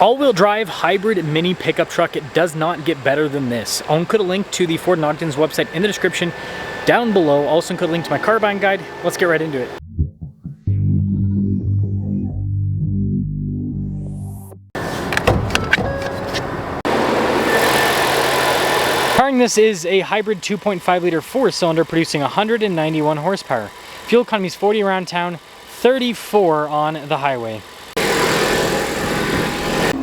All-wheel drive hybrid mini pickup truck. It does not get better than this. I'll include a link to the Ford Ogden's website in the description down below. I'll also include a link to my car buying guide. Let's get right into it. Powering this is a hybrid 2.5 liter 4-cylinder producing 191 horsepower. Fuel economy is 40 around town, 34 on the highway.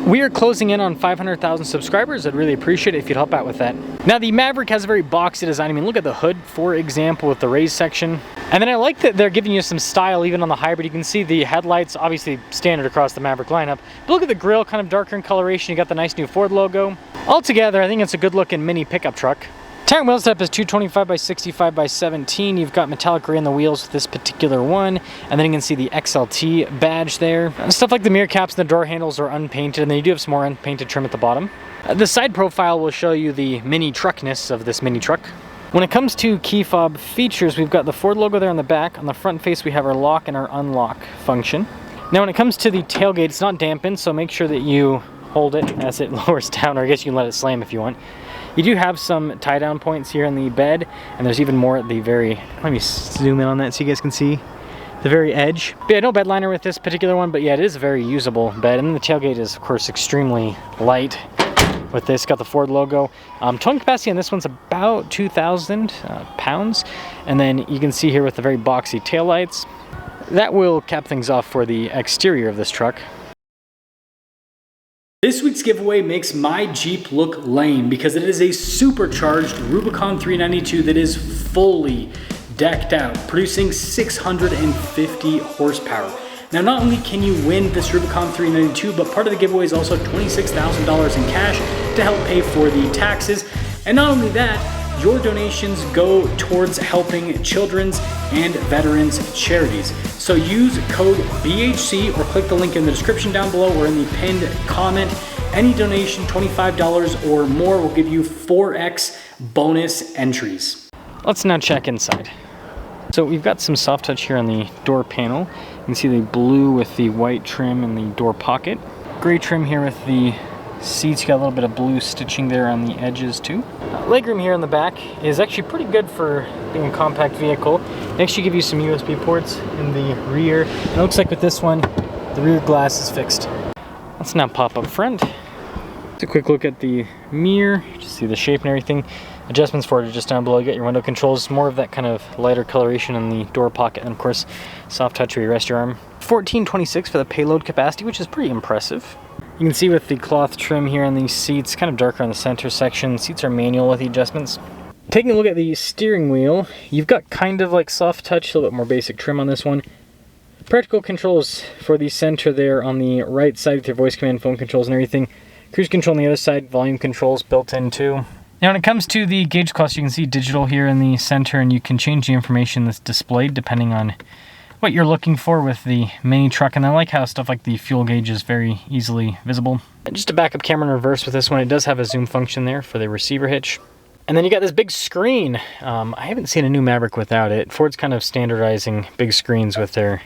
We are closing in on 500,000 subscribers. I'd really appreciate it if you'd help out with that. Now the Maverick has a very boxy design. I mean, look at the hood, for example, with the raised section. And then I like that they're giving you some style even on the hybrid. You can see the headlights, obviously standard across the Maverick lineup. But look at the grille, kind of darker in coloration. You got the nice new Ford logo. Altogether, I think it's a good looking mini pickup truck. Tire and wheel setup is 225 by 65 by 17. You've got metallic gray on the wheels with this particular one. And then you can see the XLT badge there. Stuff like the mirror caps and the door handles are unpainted, and then you do have some more unpainted trim at the bottom. The side profile will show you the mini truckness of this mini truck. When it comes to key fob features, we've got the Ford logo there on the back. On the front face, we have our lock and our unlock function. Now when it comes to the tailgate, it's not dampened, so make sure that you hold it as it lowers down, or I guess you can let it slam if you want. You do have some tie-down points here in the bed, and there's even more at the very, let me zoom in on that so you guys can see the very edge. But yeah, no bed liner with this particular one, but yeah, it is a very usable bed. And then the tailgate is, of course, extremely light with this. Got the Ford logo. Towing capacity on this one's about 2,000 pounds. And then you can see here with the very boxy taillights, that will cap things off for the exterior of this truck. This week's giveaway makes my Jeep look lame because it is a supercharged Rubicon 392 that is fully decked out, producing 650 horsepower. Now, not only can you win this Rubicon 392, but part of the giveaway is also $26,000 in cash to help pay for the taxes. And not only that, your donations go towards helping children's and veterans charities. So use code BHC or click the link in the description down below or in the pinned comment. Any donation, $25 or more, will give you 4x bonus entries. Let's now check inside. So we've got some soft touch here on the door panel. You can see the blue with the white trim in the door pocket. Gray trim here with the seats. You got a little bit of blue stitching there on the edges too. Legroom here in the back is actually pretty good for being a compact vehicle. They actually give you some USB ports in the rear. It looks like with this one, the rear glass is fixed. Let's now pop up front. Just a quick look at the mirror. You just see the shape and everything. Adjustments for it are just down below. You got your window controls, more of that kind of lighter coloration in the door pocket, and of course, soft touch where you rest your arm. 1426 for the payload capacity, which is pretty impressive. You can see with the cloth trim here on these seats, kind of darker on the center section. Seats are manual with the adjustments. Taking a look at the steering wheel, you've got kind of like soft touch, a little bit more basic trim on this one. Practical controls for the center there on the right side with your voice command, phone controls and everything. Cruise control on the other side, volume controls built in too. Now when it comes to the gauge cluster, you can see digital here in the center, and you can change the information that's displayed depending on what you're looking for with the mini truck. And I like how stuff like the fuel gauge is very easily visible. And just a backup camera in reverse with this one. It does have a zoom function there for the receiver hitch. And then you got this big screen. I haven't seen a new Maverick without it. Ford's kind of standardizing big screens with their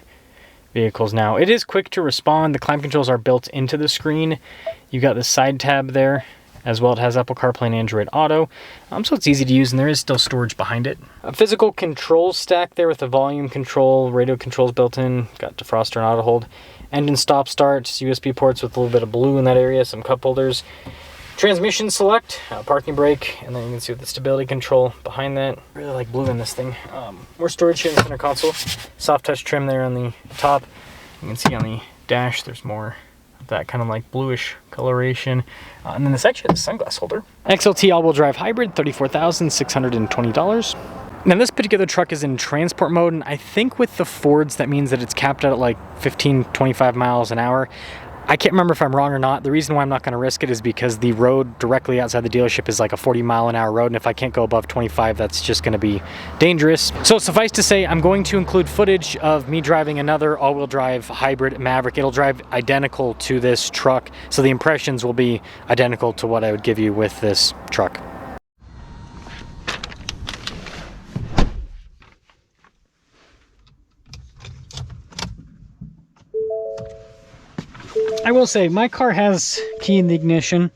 vehicles now. It is quick to respond. The climate controls are built into the screen. You've got the side tab there as well. It has Apple CarPlay and Android Auto, so it's easy to use, and there is still storage behind it. A physical controls stack there with the volume control, radio controls built in, got defroster and auto hold, engine stop start, USB ports with a little bit of blue in that area, some cup holders, transmission select, parking brake, and then you can see with the stability control behind that. Really like blue in this thing. More storage here in the center console, soft touch trim there on the top. You can see on the dash there's more that kind of like bluish coloration. And then this actually has a sunglass holder. XLT all-wheel drive hybrid, $34,620. Now this particular truck is in transport mode, and I think with the Fords that means that it's capped out at like 15, 25 miles an hour. I can't remember if I'm wrong or not. The reason why I'm not going to risk it is because the road directly outside the dealership is like a 40-mile-an-hour road, and if I can't go above 25, that's just going to be dangerous. So suffice to say, I'm going to include footage of me driving another all-wheel drive hybrid Maverick. It'll drive identical to this truck, so the impressions will be identical to what I would give you with this truck. I will will say, my car has key in the ignition,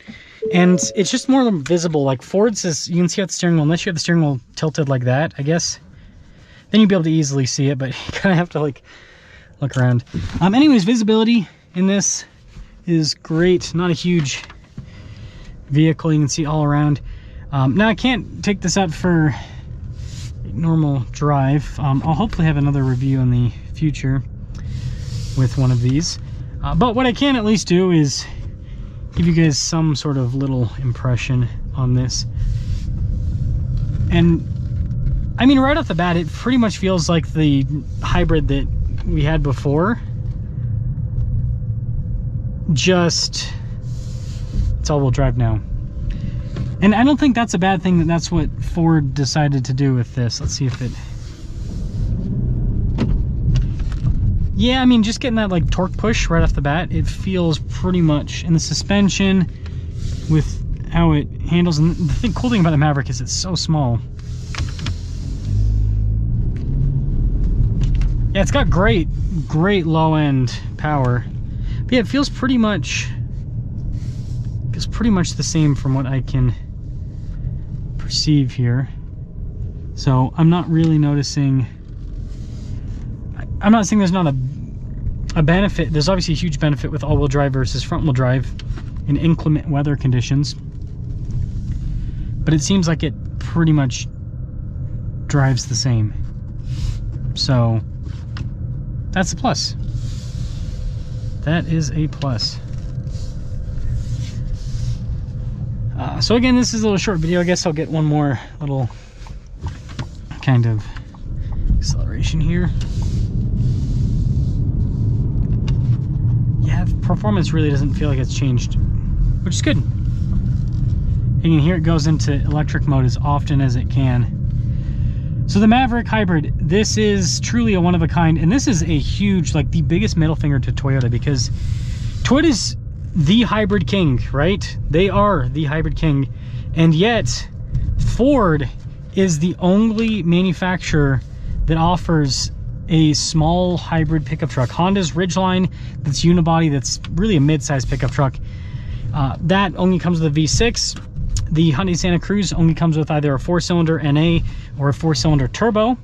and it's just more visible. Like Ford's is, you can see out the steering wheel, unless you have the steering wheel tilted like that, I guess. Then you'd be able to easily see it, but you kind of have to like look around. Anyways, visibility in this is great. Not a huge vehicle, you can see all around. Now I can't take this out for normal drive. I'll hopefully have another review in the future with one of these. But what I can at least do is give you guys some sort of little impression on this. And I mean, right off the bat, it pretty much feels like the hybrid that we had before. Just, it's all-wheel drive now. And I don't think that's a bad thing, that's what Ford decided to do with this. Let's see if it... Yeah, I mean, just getting that like torque push right off the bat, it feels pretty much in the suspension with how it handles. And the cool thing about the Maverick is it's so small. Yeah, it's got great low-end power. But yeah, it feels pretty much the same from what I can perceive here. So I'm not really noticing. I'm not saying there's not a benefit. There's obviously a huge benefit with all-wheel drive versus front-wheel drive in inclement weather conditions. But it seems like it pretty much drives the same. So that's a plus. That is a plus. So again, this is a little short video. I guess I'll get one more little kind of acceleration here. Yeah, performance really doesn't feel like it's changed, which is good. You can hear it goes into electric mode as often as it can. So the Maverick Hybrid, this is truly a one-of-a-kind, and this is a huge, like the biggest middle finger to Toyota, because Toyota's the hybrid king, right? They are the hybrid king, and yet Ford is the only manufacturer that offers a small hybrid pickup truck. Honda's Ridgeline, that's unibody, that's really a mid-size pickup truck. That only comes with a V6. The Hyundai Santa Cruz only comes with either a 4-cylinder NA or a 4-cylinder turbo.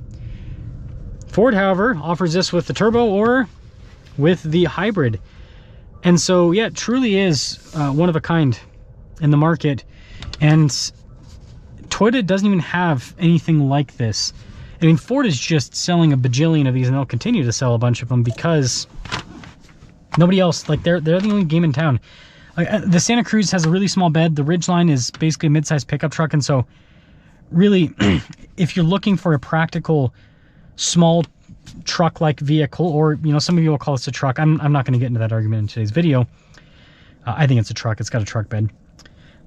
Ford, however, offers this with the turbo or with the hybrid. And so, yeah, it truly is one of a kind in the market. And Toyota doesn't even have anything like this. I mean, Ford is just selling a bajillion of these, and they'll continue to sell a bunch of them because nobody else, like they're the only game in town. The Santa Cruz has a really small bed. The Ridgeline is basically a mid-sized pickup truck. And so really, if you're looking for a practical small truck-like vehicle, or, you know, some of you will call this a truck. I'm not going to get into that argument in today's video. I think it's a truck. It's got a truck bed.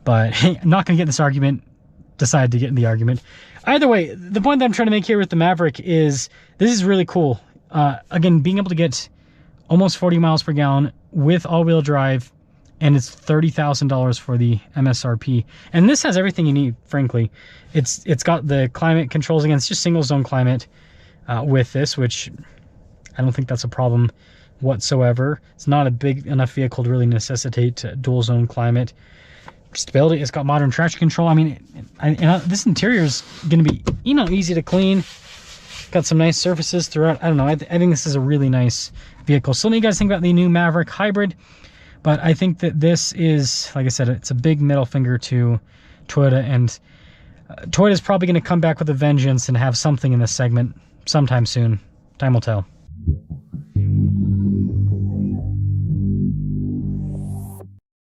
But hey, I'm not going to get in this argument. Decided to get in the argument. Either way, the point that I'm trying to make here with the Maverick is this is really cool. Again, being able to get almost 40 miles per gallon with all-wheel drive, and it's $30,000 for the MSRP. And this has everything you need, frankly. It's got the climate controls. Again, it's just single zone climate with this, which I don't think that's a problem whatsoever. It's not a big enough vehicle to really necessitate dual zone climate. Stability, it's got modern traction control. I mean, this interior is going to be, you know, easy to clean. Got some nice surfaces throughout. I don't know. I think this is a really nice vehicle. So what do you guys think about the new Maverick Hybrid? But I think that this is, like I said, it's a big middle finger to Toyota, and Toyota is probably going to come back with a vengeance and have something in this segment sometime soon. Time will tell.